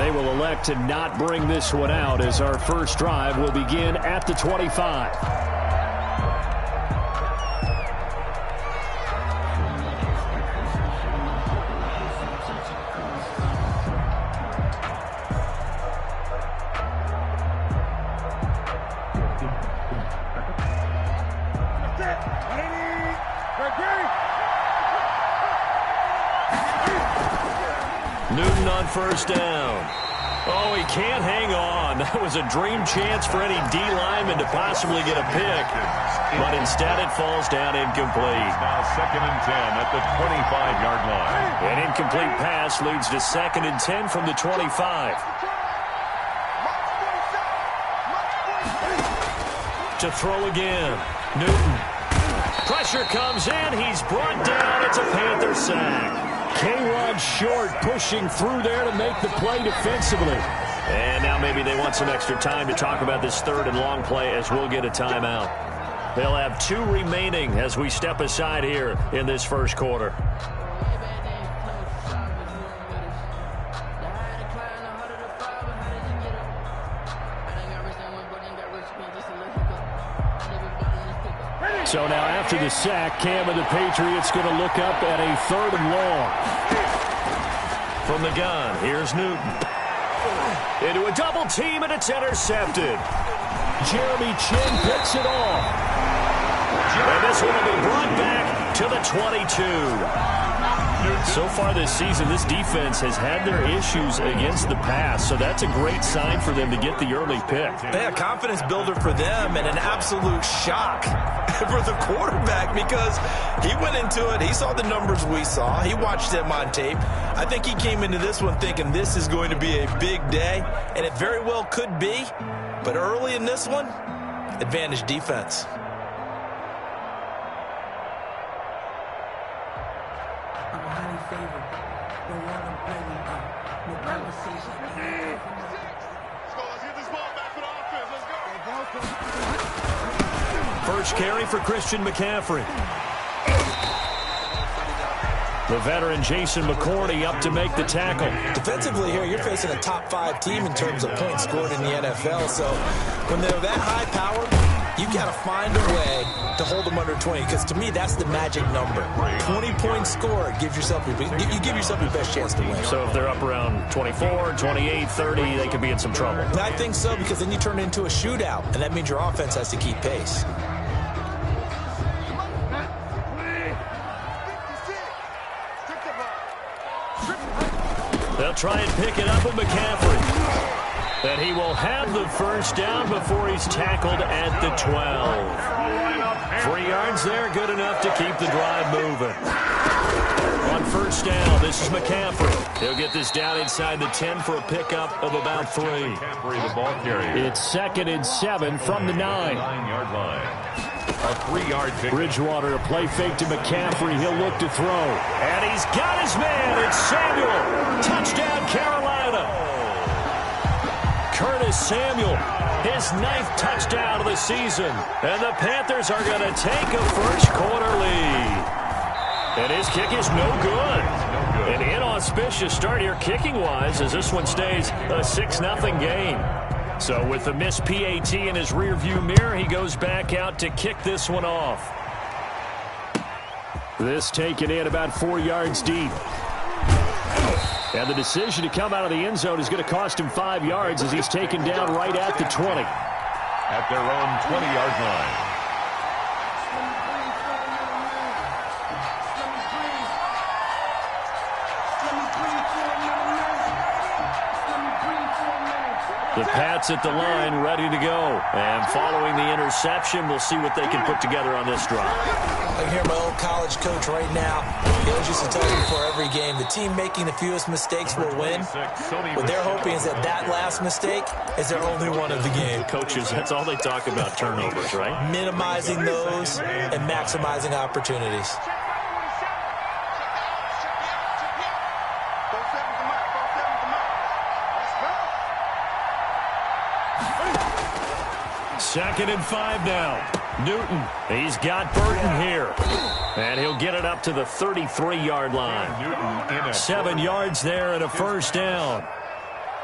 they will elect to not bring this one out as our first drive will begin at the 25. Newton on first down. Oh, he can't hang on. That was a dream chance for any D lineman to possibly get a pick. But instead it falls down incomplete. Now 2nd and 10 at the 25-yard line. An incomplete pass leads to 2nd and 10 from the 25. To throw again. Newton. Pressure comes in. He's brought down. It's a Panther sack. K-Rod Short pushing through there to make the play defensively. And now maybe they want some extra time to talk about this 3rd and long play as we'll get a timeout. They'll have 2 remaining as we step aside here in this first quarter. So now after the sack, Cam and the Patriots going to look up at a 3rd and long. From the gun, here's Newton. Into a double team, and it's intercepted. Jeremy Chin picks it off. And this one will be brought back to the 22. So far this season, this defense has had their issues against the pass, so that's a great sign for them to get the early pick. Yeah, confidence builder for them and an absolute shock for the quarterback because he went into it. He saw the numbers we saw. He watched them on tape. I think he came into this one thinking this is going to be a big day, and it very well could be. But early in this one, advantage defense. First carry for Christian McCaffrey. The veteran Jason McCourty up to make the tackle. Defensively here, you're facing a top 5 team in terms of points scored in the NFL. So when they're that high powered, you got to find a way to hold them under 20. Because to me, that's the magic number. 20 points scored gives yourself you give yourself your best chance to win. So if they're up around 24, 28, 30, they could be in some trouble. I think so, because then you turn it into a shootout, and that means your offense has to keep pace. They'll try and pick it up with McCaffrey. And he will have the first down before he's tackled at the 12. 3 yards there, good enough to keep the drive moving. On first down, this is McCaffrey. He'll get this down inside the 10 for a pickup of about 3. McCaffrey, the ball carrier. It's 2nd and 7 from the 9. 9-yard line. A 3-yard pick. Bridgewater, a play fake to McCaffrey. He'll look to throw. And he's got his man. It's Samuel. Touchdown, Carolina. Curtis Samuel, his 9th touchdown of the season. And the Panthers are going to take a first-quarter lead. And his kick is no good. An inauspicious start here kicking-wise as this one stays a 6-0 game. So with the missed PAT in his rearview mirror, he goes back out to kick this one off. This taken in about 4 yards deep. And the decision to come out of the end zone is going to cost him 5 yards as he's taken down right at the 20. At their own 20-yard line. The Pats at the line, ready to go. And following the interception, we'll see what they can put together on this drive. I can hear my old college coach right now. He always used to tell me before every game, the team making the fewest mistakes will win. What they're hoping is that that last mistake is their only one of the game. Coaches, that's all they talk about, turnovers, right? Minimizing those and maximizing opportunities. Second and 5 now. Newton, he's got Burton here. And he'll get it up to the 33-yard line. 7 yards there and a first down.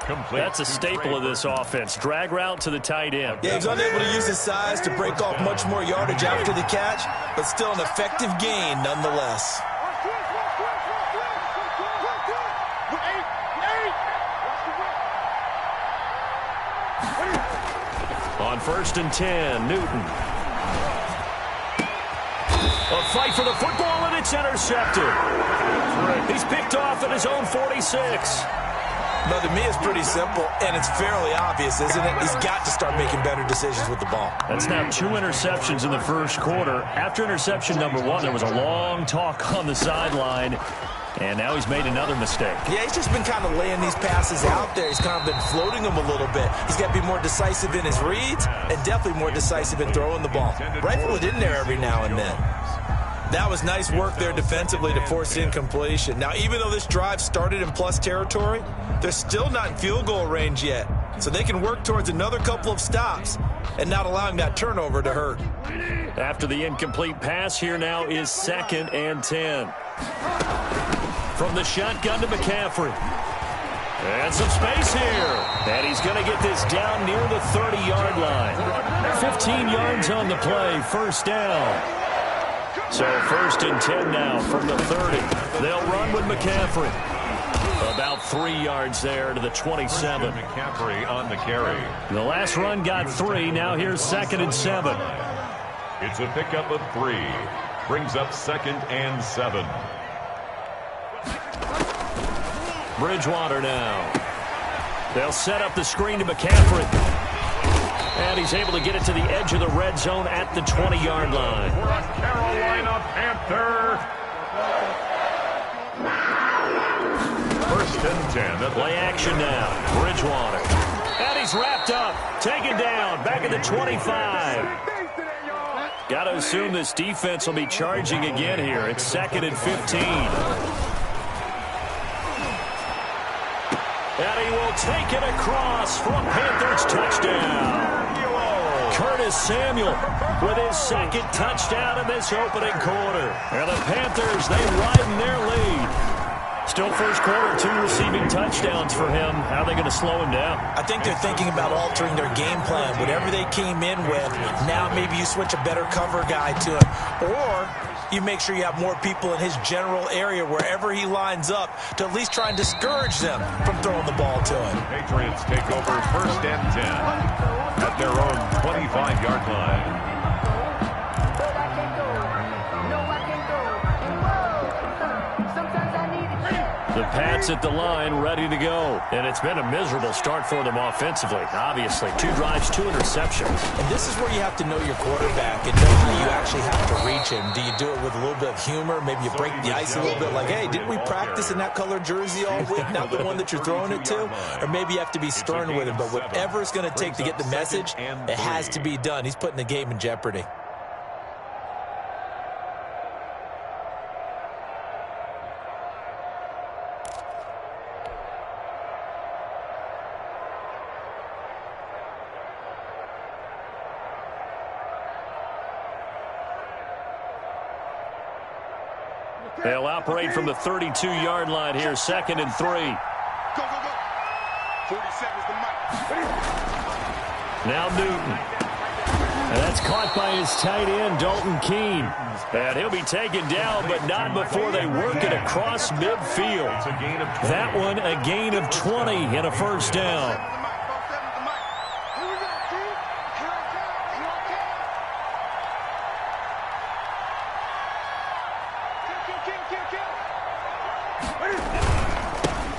Complete. That's a staple of this offense. Drag route to the tight end. Yeah, he's unable to use his size to break off much more yardage after the catch, but still an effective gain nonetheless. On 1st and 10, Newton. A fight for the football, and it's intercepted. He's picked off at his own 46. No, to me, it's pretty simple, and it's fairly obvious, isn't it? He's got to start making better decisions with the ball. That's now 2 interceptions in the first quarter. After interception number 1, there was a long talk on the sideline, and now he's made another mistake. Yeah, he's just been kind of laying these passes out there. He's kind of been floating them a little bit. He's got to be more decisive in his reads and definitely more decisive in throwing the ball. Rifle it in there every now and then. That was nice work there defensively to force incompletion. Now, even though this drive started in plus territory, they're still not in field goal range yet. So they can work towards another couple of stops and not allowing that turnover to hurt. After the incomplete pass, here now is 2nd and 10. From the shotgun to McCaffrey. And some space here. And he's going to get this down near the 30-yard line. 15 yards on the play, first down. So 1st and 10 now from the 30. They'll run with McCaffrey. About 3 yards there to the 27. McCaffrey on the carry. The last run got 3. Now here's 2nd and 7. It's a pickup of 3. Brings up 2nd and 7. Bridgewater now. They'll set up the screen to McCaffrey. And he's able to get it to the edge of the red zone at the 20-yard line. For a Carolina Panther. 1st and 10. Play action now. Bridgewater. And he's wrapped up. Taken down. Back at the 25. Got to assume this defense will be charging again here. It's 2nd and 15. And he will take it across for a Panthers touchdown. Curtis Samuel with his 2nd touchdown in this opening quarter. And the Panthers, they widen their lead. Still first quarter, 2 receiving touchdowns for him. How are they going to slow him down? I think they're thinking about altering their game plan. Whatever they came in with, now maybe you switch a better cover guy to him. Or you make sure you have more people in his general area wherever he lines up to at least try and discourage them from throwing the ball to him. Patriots take over 1st and 10 at their own 25-yard line. The Pats at the line, ready to go. And it's been a miserable start for them offensively, obviously. 2 drives, 2 interceptions. And this is where you have to know your quarterback and know that you actually have to reach him. Do you do it with a little bit of humor? Maybe you break the ice a little bit like, hey, didn't we practice in that color jersey all week? Not the one that you're throwing it to? Or maybe you have to be stern with him. But whatever it's going to take to get the message, it has to be done. He's putting the game in jeopardy. They'll operate from the 32-yard line here, 2nd and 3. Go, go, go. 47's the mic. Now Newton. And that's caught by his tight end, Dalton Keene. And he'll be taken down, but not before they work it across midfield. It's a gain of 20. That one, a gain of 20 and a first down.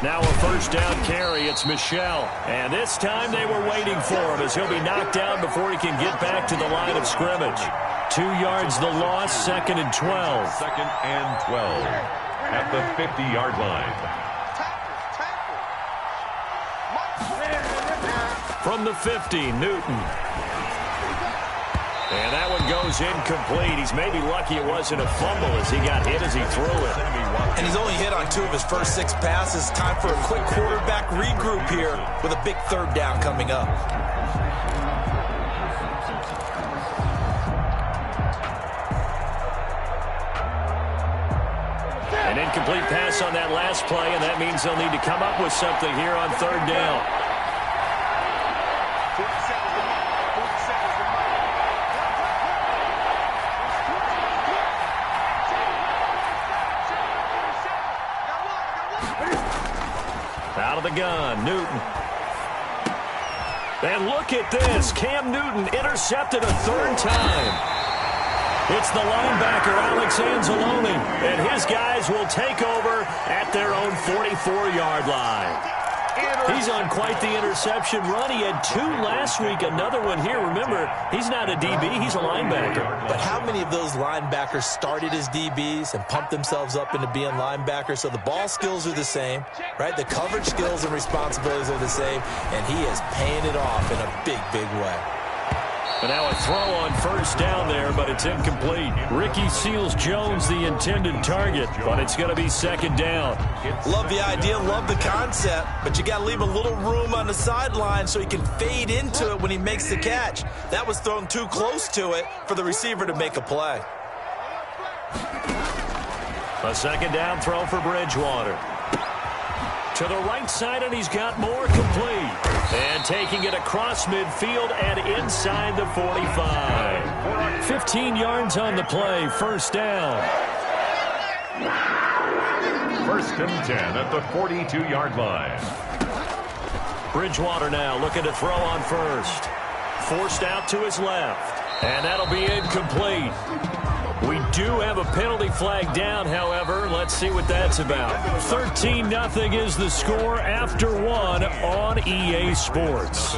Now a first down carry. It's Michel. And this time they were waiting for him as he'll be knocked down before he can get back to the line of scrimmage. 2 yards the loss, 2nd and 12. 2nd and 12 at the 50-yard line. From the 50, Newton. And that one goes incomplete. He's maybe lucky it wasn't a fumble as he got hit as he threw it. And he's only hit on 2 of his first 6 passes. Time for a quick quarterback regroup here with a big 3rd down coming up. An incomplete pass on that last play, and that means they'll need to come up with something here on 3rd down. gun. Newton. And look at this. Cam Newton intercepted a third time. It's the linebacker, Alex Anzalone, and his guys will take over at their own 44-yard line. He's on quite the interception run. He had 2 last week, another one here. Remember, he's not a DB, he's a linebacker. But how many of those linebackers started as DBs and pumped themselves up into being linebackers? So the ball skills are the same, right? The coverage skills and responsibilities are the same, and he is paying it off in a big, big way. And now a throw on first down there, but it's incomplete. Ricky Seals-Jones, the intended target, but it's going to be second down. Love the idea, love the concept, but you got to leave a little room on the sideline so he can fade into it when he makes the catch. That was thrown too close to it for the receiver to make a play. A second down throw for Bridgewater. To the right side, and he's got more, complete. And taking it across midfield and inside the 45. 15 yards on the play, first down. First and 10 at the 42-yard line. Bridgewater now looking to throw on first. Forced out to his left. And that'll be incomplete. We do have a penalty flag down, however. Let's see what that's about. 13-0 is the score after 1 on EA Sports.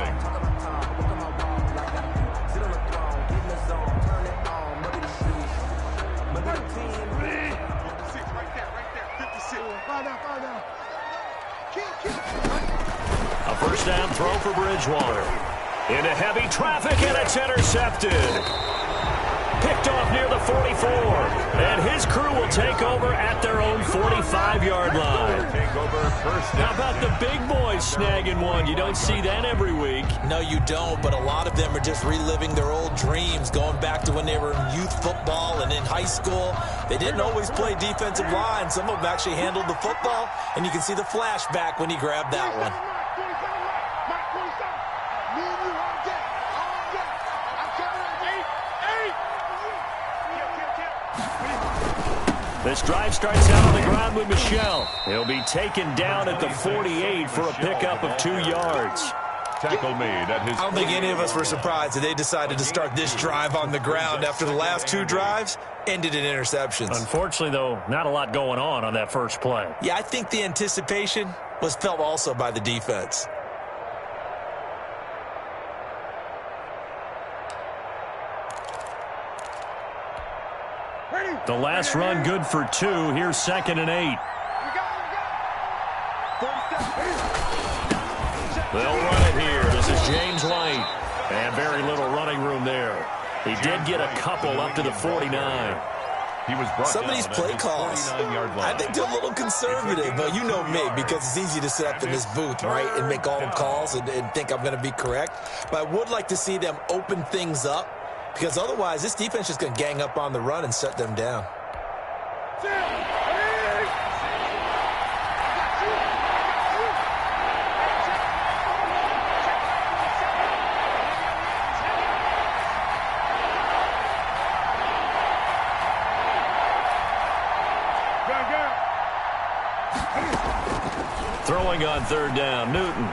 A first down throw for Bridgewater. Into heavy traffic, and it's intercepted. Picked off near the 44, and his crew will take over at their own 45-yard line. How about the big boys snagging one? You don't see that every week. No, you don't, but a lot of them are just reliving their old dreams, going back to when they were in youth football and in high school. They didn't always play defensive line. Some of them actually handled the football, and you can see the flashback when he grabbed that one. This drive starts out on the ground with Michel. He'll be taken down at the 48 for a pickup of 2 yards. Tackle made at his. I don't think any of us were surprised that they decided to start this drive on the ground after the last 2 drives ended in interceptions. Unfortunately, though, not a lot going on that first play. Yeah, I think the anticipation was felt also by the defense. The last run good for 2. Here's 2nd and 8. They'll run it here. This is James White. And very little running room there. He did get a couple up to the 49. He was brought Some of these play calls, I think they're a little conservative. But you know me, because it's easy to sit up in this booth, right, and make all the calls and think I'm going to be correct. But I would like to see them open things up, because otherwise this defense is going to gang up on the run and shut them down. Throwing on third down, Newton.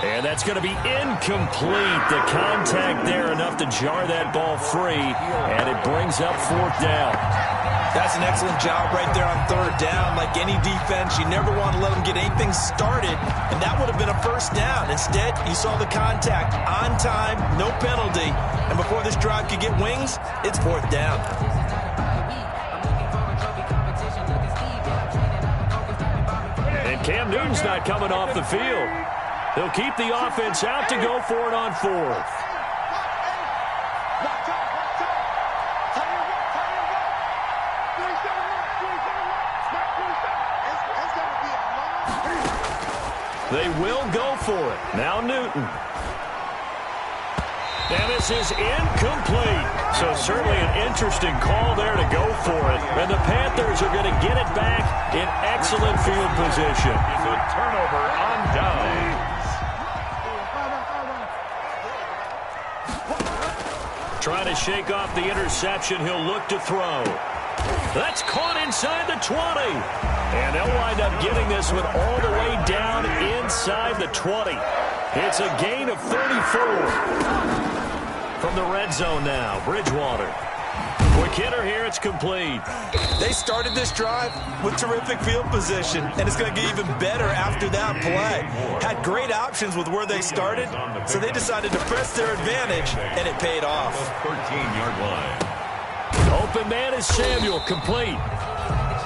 And that's going to be incomplete. The contact there enough to jar that ball free, and it brings up 4th down. That's an excellent job right there on third down. Like any defense, you never want to let them get anything started, and that would have been a first down. Instead, you saw the contact on time, no penalty, and before this drive could get wings, it's 4th down. And Cam Newton's not coming off the field. He'll keep the offense out to go for it on 4th. They will go for it. Now Newton. And this is incomplete. So certainly an interesting call there to go for it. And the Panthers are going to get it back in excellent field position. It's a turnover on down. Trying to shake off the interception. He'll look to throw. That's caught inside the 20. And they'll wind up getting this one all the way down inside the 20. It's a gain of 34. From the red zone now, Bridgewater. Quick hitter here, it's complete. They started this drive with terrific field position, and it's going to get even better after that play. Had great options with where they started, so they decided to press their advantage, and it paid off. 13-yard line. Open man is Samuel, complete.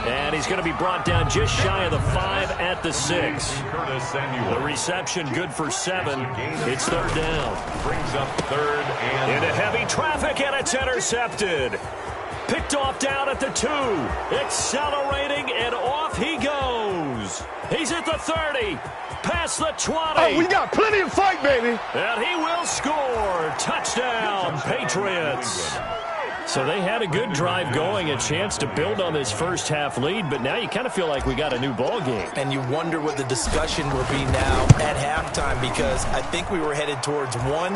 And he's going to be brought down just shy of the 5 at the 6. The reception good for 7. It's third down. Brings up third and into heavy traffic, and it's intercepted. Picked off down at the 2. Accelerating, and off he goes. He's at the 30. Past the 20. Oh, we got plenty of fight, baby. And he will score. Touchdown, Patriots. So they had a good drive going, a chance to build on this first half lead, but now you kind of feel like we got a new ball game. And you wonder what the discussion will be now at halftime, because I think we were headed towards 1.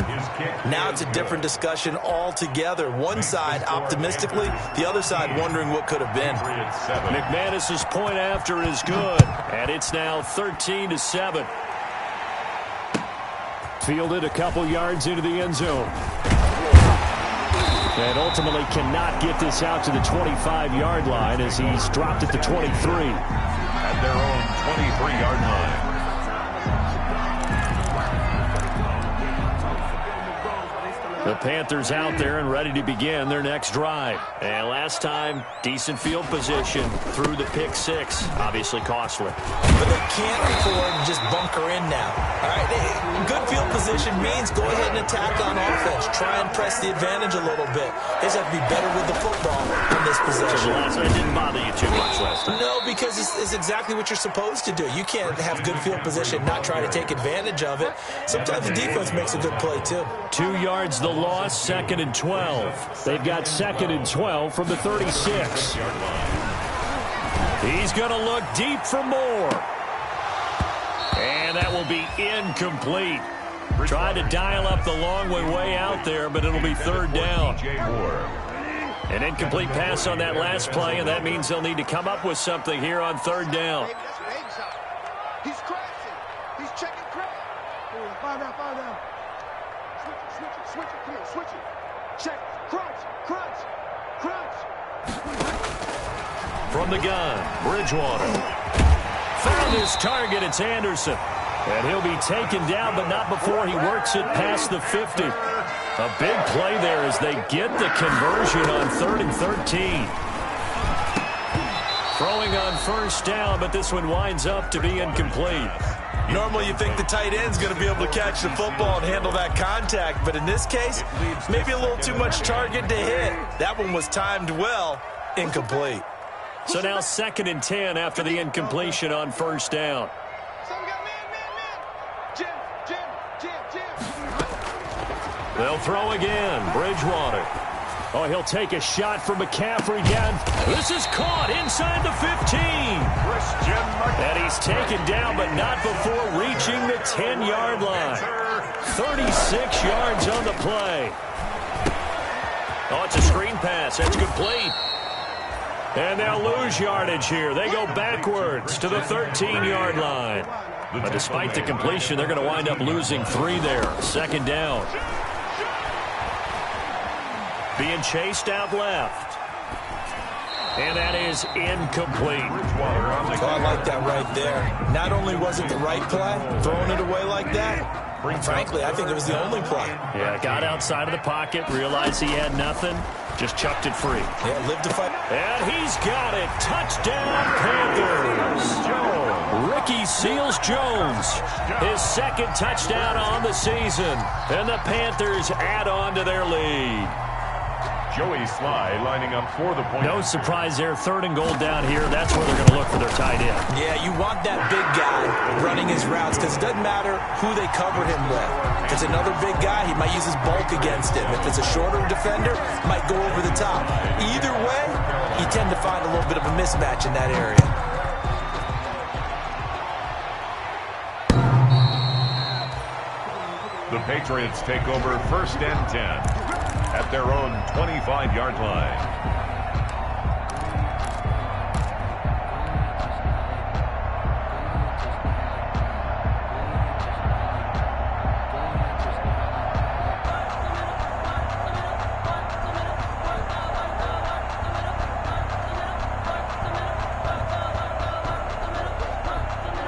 Now it's a different discussion altogether. One side optimistically, the other side wondering what could have been. McManus's point after is good, and it's now 13-7. Fielded a couple yards into the end zone. And ultimately cannot get this out to the 25-yard line as he's dropped at the 23. At their own 23-yard line. The Panthers out there and ready to begin their next drive. And last time, decent field position through the pick 6. Obviously costly. But they can't afford to just bunker in now. All right, good field position means go ahead and attack on offense. Try and press the advantage a little bit. They just have to be better with the football in this possession. So the last one didn't bother you too much last time? No, because it's exactly what you're supposed to do. You can't have good field position, not try to take advantage of it. Sometimes the defense makes a good play, too. 2 yards the loss, 2nd and 12. They've got 2nd and 12 from the 36. He's going to look deep for more. And that will be incomplete. Tried to dial up the long way out there, but it'll be third down. An incomplete pass on that last play, and that means they'll need to come up with something here on third down. He's crashing. He's checking crash. Find out. Switch it. Come on, switch it. Check. Crunch. From the gun, Bridgewater. Found his target, it's Anderson. And he'll be taken down, but not before he works it past the 50. A big play there as they get the conversion on 3rd and 13. Throwing on first down, but this one winds up to be incomplete. Normally you think the tight end's going to be able to catch the football and handle that contact, but in this case, maybe a little too much target to hit. That one was timed well, incomplete. So now 2nd and 10 after the incompletion on first down. They'll throw again. Bridgewater. Oh, he'll take a shot from McCaffrey down. This is caught inside the 15. And he's taken down, but not before reaching the 10-yard line. 36 yards on the play. Oh, it's a screen pass. That's complete. And they'll lose yardage here. They go backwards to the 13-yard line. But despite the completion, they're going to wind up losing 3 there. 2nd down. Being chased out left. And that is incomplete. Oh, I like that right there. Not only was it the right play, throwing it away like that, frankly, I think it was the only play. Yeah, got outside of the pocket, realized he had nothing, just chucked it free. Yeah, lived to fight. And he's got it. Touchdown, Panthers. Ricky Seals-Jones, his 2nd touchdown on the season. And the Panthers add on to their lead. Joey Sly lining up for the point. No surprise there. 3rd and goal down here. That's where they're going to look for their tight end. Yeah, you want that big guy running his routes because it doesn't matter who they cover him with. If it's another big guy, he might use his bulk against him. If it's a shorter defender, might go over the top. Either way, you tend to find a little bit of a mismatch in that area. The Patriots take over 1st and 10. At their own 25-yard line.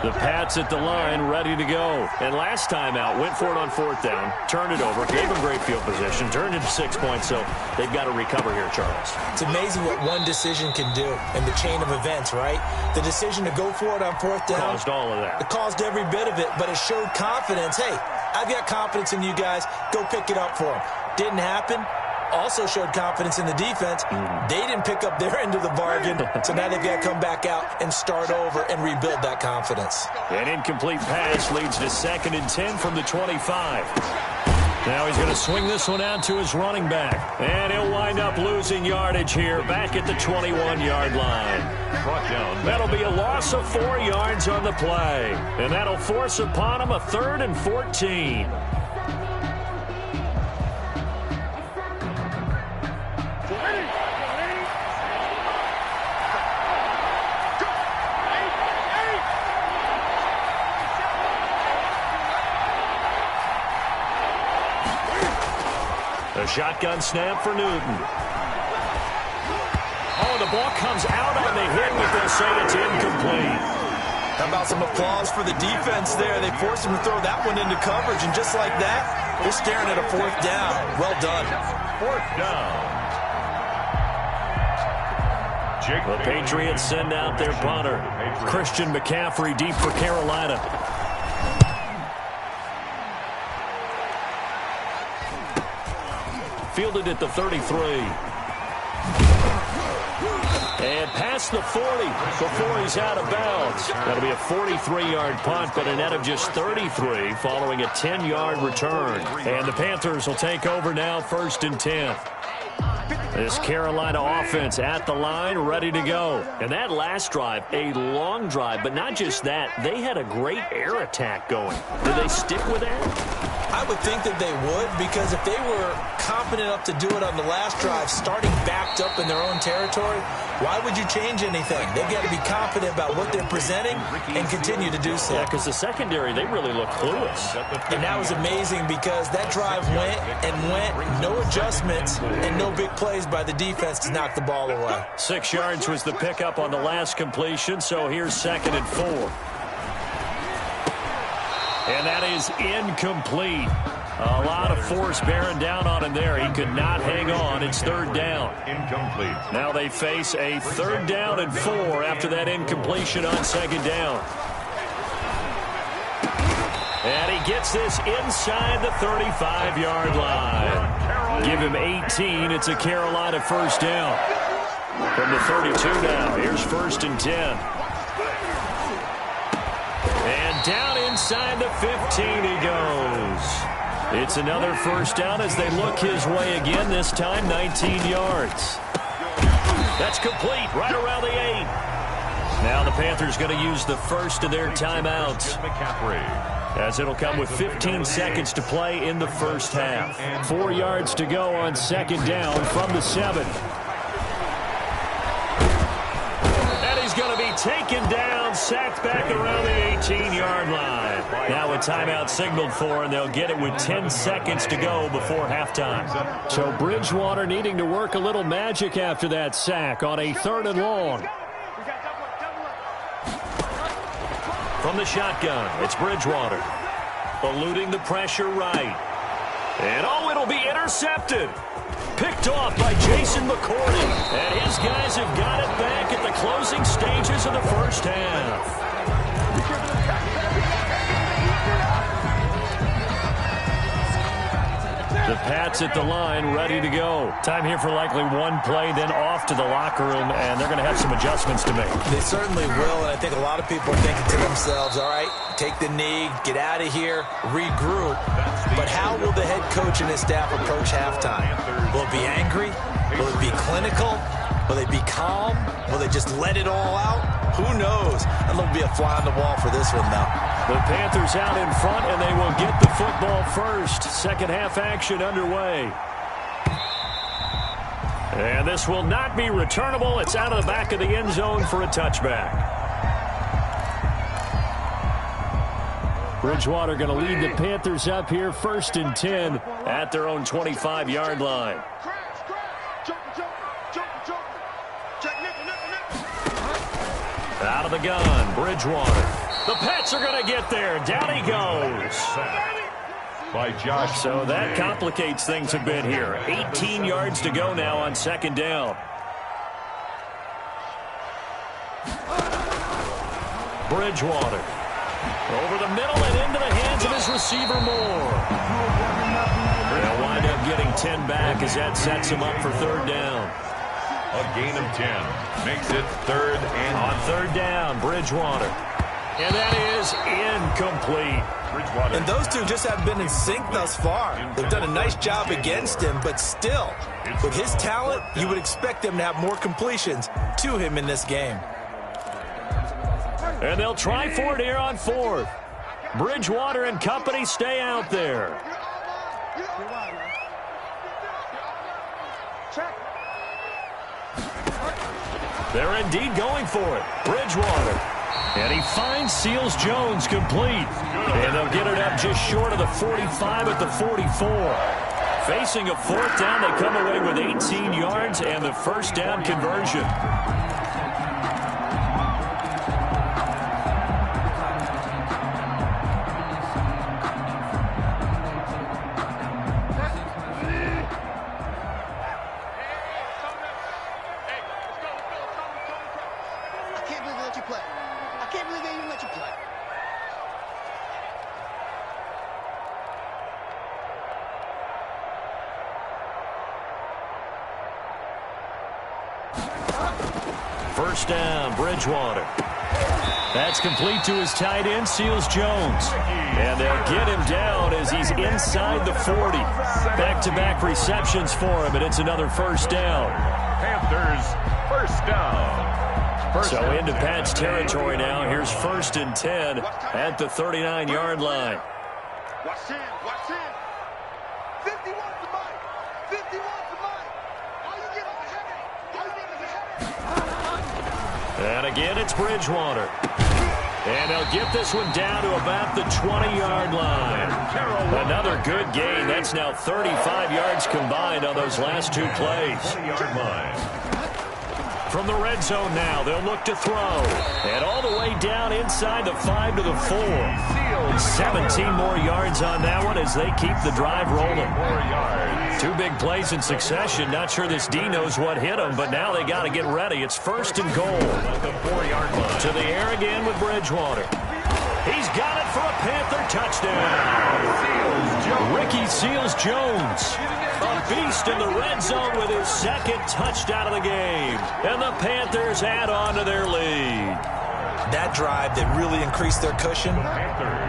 The Pats at the line, ready to go. And last time out, went for it on 4th down, turned it over, gave them great field position, turned it to 6 points, so they've got to recover here, Charles. It's amazing what one decision can do in the chain of events, right? The decision to go for it on 4th down. Caused all of that. It caused every bit of it, but it showed confidence. Hey, I've got confidence in you guys. Go pick it up for them. Didn't happen. Also showed confidence in the defense. They didn't pick up their end of the bargain, so now they've got to come back out and start over and rebuild that confidence. An incomplete pass leads to 2nd and 10 from the 25. Now he's going to swing this one out to his running back. And he'll wind up losing yardage here back at the 21-yard line. That'll be a loss of 4 yards on the play. And that'll force upon him a 3rd and 14. A shotgun snap for Newton. Oh, the ball comes out on the hit, but they'll say it's incomplete. How about some applause for the defense there? They forced him to throw that one into coverage, and just like that, they're staring at a 4th down. Well done. 4th down. The Patriots send out their punter. Christian McCaffrey deep for Carolina. Fielded at the 33. And past the 40 before he's out of bounds. That'll be a 43-yard punt, but a net of just 33 following a 10-yard return. And the Panthers will take over now, 1st and 10. This Carolina offense at the line, ready to go. And that last drive, a long drive, but not just that. They had a great air attack going. Did they stick with that? I would think that they would, because if they were confident enough to do it on the last drive, starting backed up in their own territory, why would you change anything? They've got to be confident about what they're presenting and continue to do so. Yeah, because the secondary, they really look clueless. And that was amazing because that drive went and went, no adjustments and no big plays by the defense to knock the ball away. 6 yards was the pickup on the last completion, so here's 2nd and 4. And that is incomplete. A lot of force bearing down on him there. He could not hang on. It's 3rd down. Incomplete. Now they face a 3rd down and 4 after that incompletion on 2nd down. And he gets this inside the 35-yard line. Give him 18. It's a Carolina 1st down. From the 32 now, here's 1st and 10. And down inside the 15 he goes. It's another 1st down as they look his way again, this time 19 yards. That's complete, right around the 8. Now the Panthers going to use the first of their timeouts, as it'll come with 15 seconds to play in the 1st half. 4 yards to go on 2nd down from the 7. And he's going to be taken down, sacked back around the 18-yard line. Now a timeout signaled for, and they'll get it with 10 seconds to go before halftime. So Bridgewater needing to work a little magic after that sack on a 3rd and long. From the shotgun, it's Bridgewater. Eluding the pressure right. And oh, it'll be intercepted. Picked off by Jason McCourty. And his guys have got it back at the closing stages of the 1st half. The Pats at the line, ready to go. Time here for likely one play, then off to the locker room, and they're going to have some adjustments to make. They certainly will, and I think a lot of people are thinking to themselves, all right, take the knee, get out of here, regroup. But how will the head coach and his staff approach halftime? Will it be angry? Will it be clinical? Will they be calm? Will they just let it all out? Who knows? I'd love to be a fly on the wall for this one, though. The Panthers out in front, and they will get the football first. 2nd half action underway. And this will not be returnable. It's out of the back of the end zone for a touchback. Bridgewater going to lead the Panthers up here, 1st and 10 at their own 25-yard line. Out of the gun, Bridgewater. The Pats are going to get there. Down he goes. By Josh. So that complicates things a bit here. 18 yards to go now on second down. Bridgewater. Over the middle and into the hands of his receiver Moore. They'll wind up getting 10 back as that sets him up for third down. A gain of 10 makes it third and on third down, Bridgewater. And that is incomplete. And those two just have been in sync thus far. They've done a nice job against him, but still, with his talent, you would expect them to have more completions to him in this game. And they'll try for it here on fourth. Bridgewater and company stay out there. They're indeed going for it. Bridgewater. And he finds Seals-Jones complete. And they'll get it up just short of the 45 at the 44. Facing a fourth down, they come away with 18 yards and the first down conversion. First down, Bridgewater. That's complete to his tight end, Seals-Jones. And they'll get him down as he's inside the 40. Back-to-back receptions for him, and it's another first down. Panthers, first down. So into Pat's territory now. Here's 1st and 10 at the 39-yard line. Watch 10, watch 10. 51 to Mike. 51 to Mike. All you get on the head. All you get is a head. And again, it's Bridgewater. And they'll get this one down to about the 20-yard line. Another good gain. That's now 35 yards combined on those last two plays. 20-yard line. From the red zone now, they'll look to throw. And all the way down inside the 5 to the 4. 17 more yards on that one as they keep the drive rolling. 4 yards. Two big plays in succession. Not sure this D knows what hit him, but now they got to get ready. It's 1st and goal. At the 4-yard line. To the air again with Bridgewater. He's got it for a Panther touchdown. Ricky Seals-Jones. A beast in the red zone with his second touchdown of the game. And the Panthers add on to their lead. That drive that really increased their cushion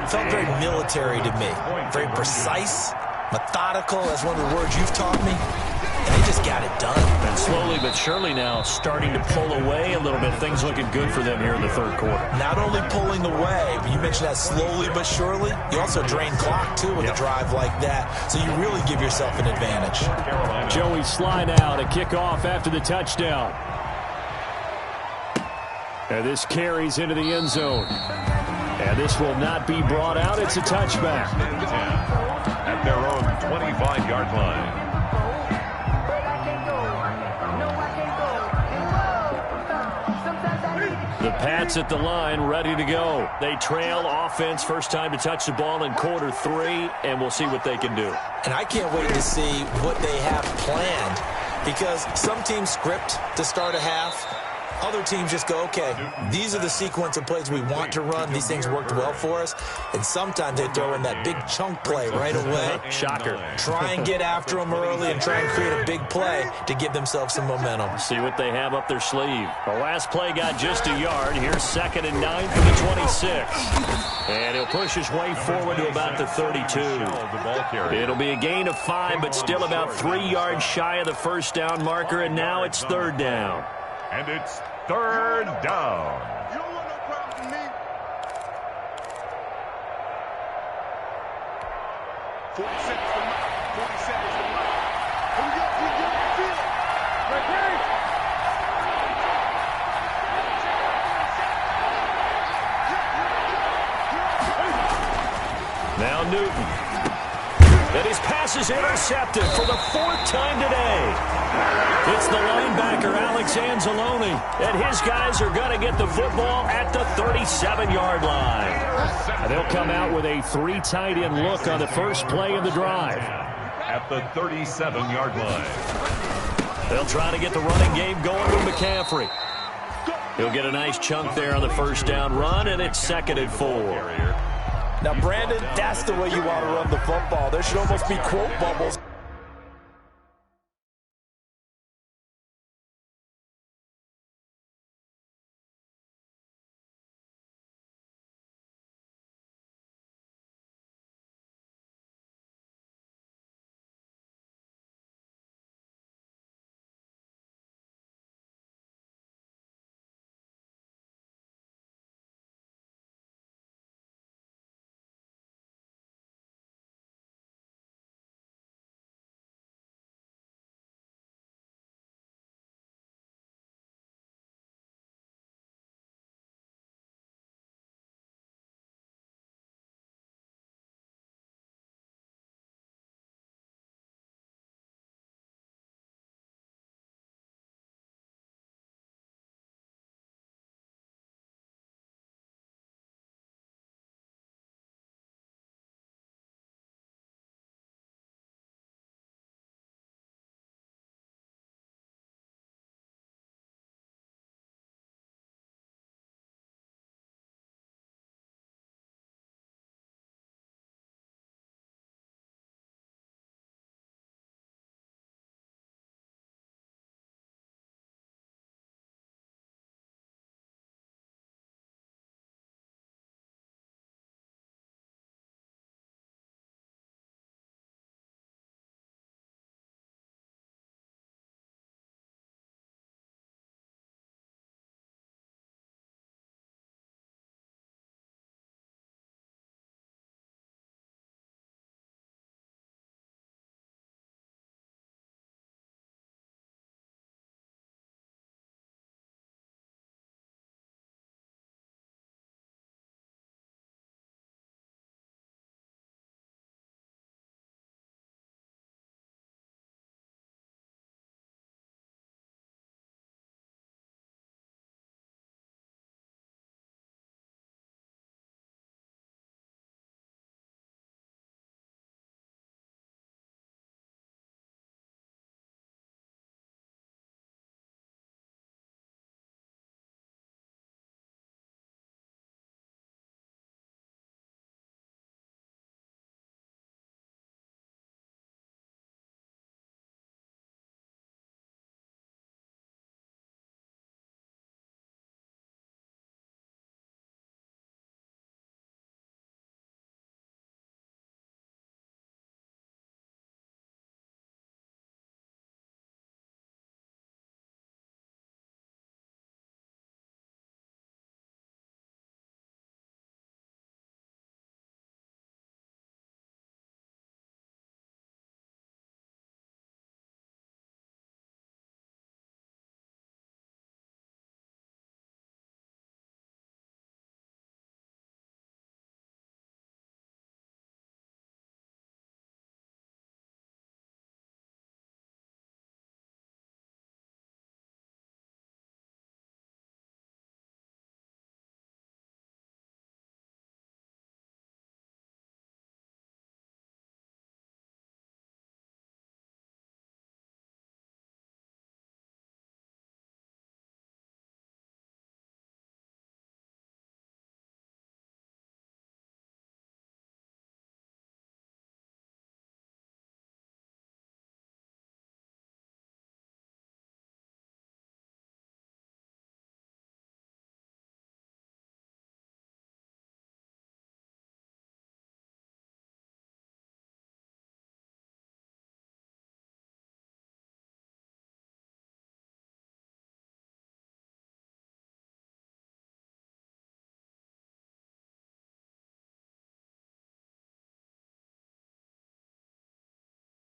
felt very military to me. Very precise, methodical, that's one of the words you've taught me. And they just got it done. And slowly but surely now starting to pull away a little bit. Things looking good for them here in the third quarter. Not only pulling away, but you mentioned that slowly but surely. You also drain clock, too, with a drive like that. So you really give yourself an advantage. Joey slide out, a kickoff after the touchdown. And this carries into the end zone. And this will not be brought out. It's a touchback. At their own 25-yard line. The Pats at the line, ready to go. They trail offense, first time to touch the ball in quarter 3, and we'll see what they can do. And I can't wait to see what they have planned, because some teams script to start a half. Other teams just go, okay, these are the sequence of plays we want to run. These things worked well for us. And sometimes they throw in that big chunk play right away. Shocker. Try and get after them early and try and create a big play to give themselves some momentum. See what they have up their sleeve. The last play got just a yard. Here's 2nd and 9 for the 26. And he'll push his way forward to about the 32. It'll be a gain of 5, but still about 3 yards shy of the first down marker. And now it's 3rd down. And it's 3rd down. You don't want no problem with me. 40 seconds for Mike. 40 seconds for Mike. We get the field. Right here. Now Newton. And his pass is intercepted for the 4th time today. It's the linebacker, Alex Anzalone, and his guys are going to get the football at the 37-yard line. They'll come out with a 3 tight end look on the first play of the drive. At the 37-yard line. They'll try to get the running game going with McCaffrey. He'll get a nice chunk there on the first down run, and it's 2nd and 4. Now, Brandon, that's the way you want to run the football. There should almost be quote bubbles